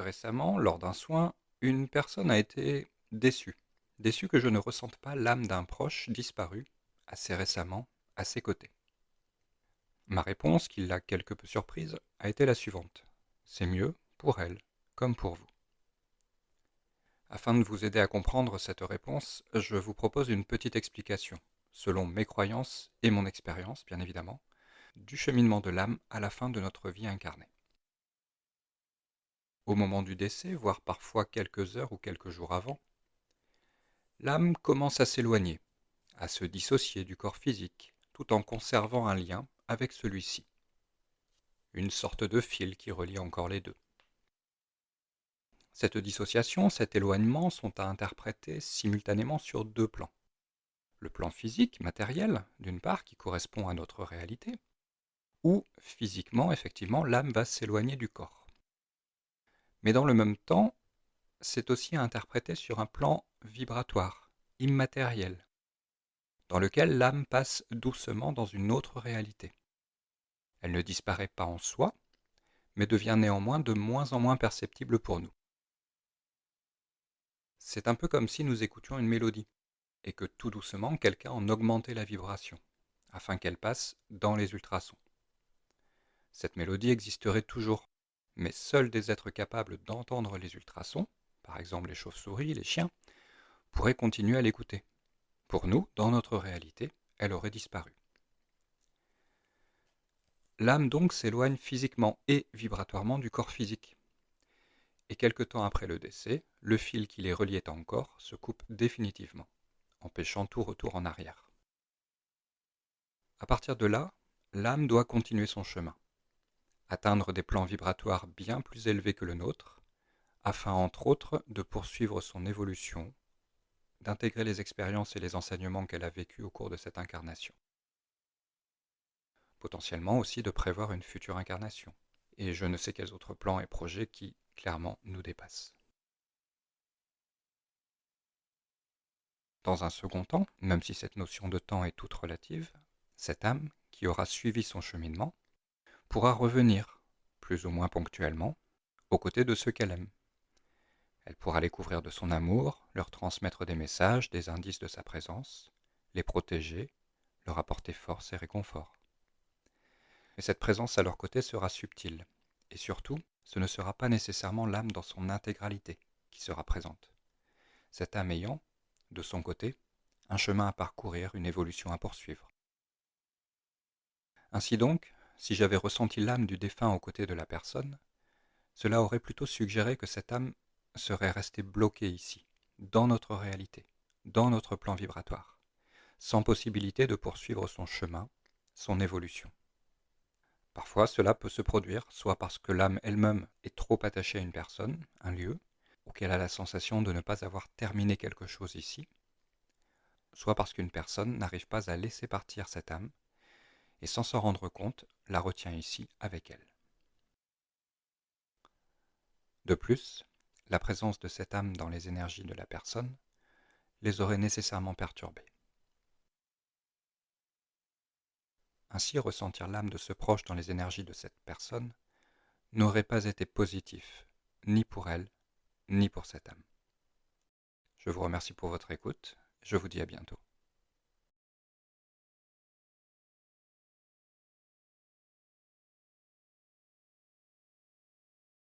Récemment, lors d'un soin, une personne a été déçue. Déçue que je ne ressente pas l'âme d'un proche disparu, assez récemment, à ses côtés. Ma réponse, qui l'a quelque peu surprise, a été la suivante. C'est mieux pour elle, comme pour vous. Afin de vous aider à comprendre cette réponse, je vous propose une petite explication, selon mes croyances et mon expérience, bien évidemment, du cheminement de l'âme à la fin de notre vie incarnée. Au moment du décès, voire parfois quelques heures ou quelques jours avant, l'âme commence à s'éloigner, à se dissocier du corps physique, tout en conservant un lien avec celui-ci. Une sorte de fil qui relie encore les deux. Cette dissociation, cet éloignement sont à interpréter simultanément sur deux plans. Le plan physique, matériel, d'une part, qui correspond à notre réalité, où physiquement, effectivement, l'âme va s'éloigner du corps. Mais dans le même temps, c'est aussi à interpréter sur un plan vibratoire, immatériel, dans lequel l'âme passe doucement dans une autre réalité. Elle ne disparaît pas en soi, mais devient néanmoins de moins en moins perceptible pour nous. C'est un peu comme si nous écoutions une mélodie, et que tout doucement quelqu'un en augmentait la vibration, afin qu'elle passe dans les ultrasons. Cette mélodie existerait toujours, mais seuls des êtres capables d'entendre les ultrasons, par exemple les chauves-souris, les chiens, pourraient continuer à l'écouter. Pour nous, dans notre réalité, elle aurait disparu. L'âme donc s'éloigne physiquement et vibratoirement du corps physique. Et quelque temps après le décès, le fil qui les reliait encore se coupe définitivement, empêchant tout retour en arrière. À partir de là, l'âme doit continuer son chemin, atteindre des plans vibratoires bien plus élevés que le nôtre, afin entre autres de poursuivre son évolution, d'intégrer les expériences et les enseignements qu'elle a vécus au cours de cette incarnation. Potentiellement aussi de prévoir une future incarnation, et je ne sais quels autres plans et projets qui, clairement, nous dépassent. Dans un second temps, même si cette notion de temps est toute relative, cette âme, qui aura suivi son cheminement, pourra revenir, plus ou moins ponctuellement, aux côtés de ceux qu'elle aime. Elle pourra les couvrir de son amour, leur transmettre des messages, des indices de sa présence, les protéger, leur apporter force et réconfort. Mais cette présence à leur côté sera subtile, et surtout, ce ne sera pas nécessairement l'âme dans son intégralité qui sera présente. Cette âme ayant, de son côté, un chemin à parcourir, une évolution à poursuivre. Ainsi donc, si j'avais ressenti l'âme du défunt aux côtés de la personne, cela aurait plutôt suggéré que cette âme serait restée bloquée ici, dans notre réalité, dans notre plan vibratoire, sans possibilité de poursuivre son chemin, son évolution. Parfois, cela peut se produire soit parce que l'âme elle-même est trop attachée à une personne, un lieu, ou qu'elle a la sensation de ne pas avoir terminé quelque chose ici, soit parce qu'une personne n'arrive pas à laisser partir cette âme, et sans s'en rendre compte, la retient ici avec elle. De plus, la présence de cette âme dans les énergies de la personne les aurait nécessairement perturbés. Ainsi, ressentir l'âme de ce proche dans les énergies de cette personne n'aurait pas été positif, ni pour elle, ni pour cette âme. Je vous remercie pour votre écoute, je vous dis à bientôt.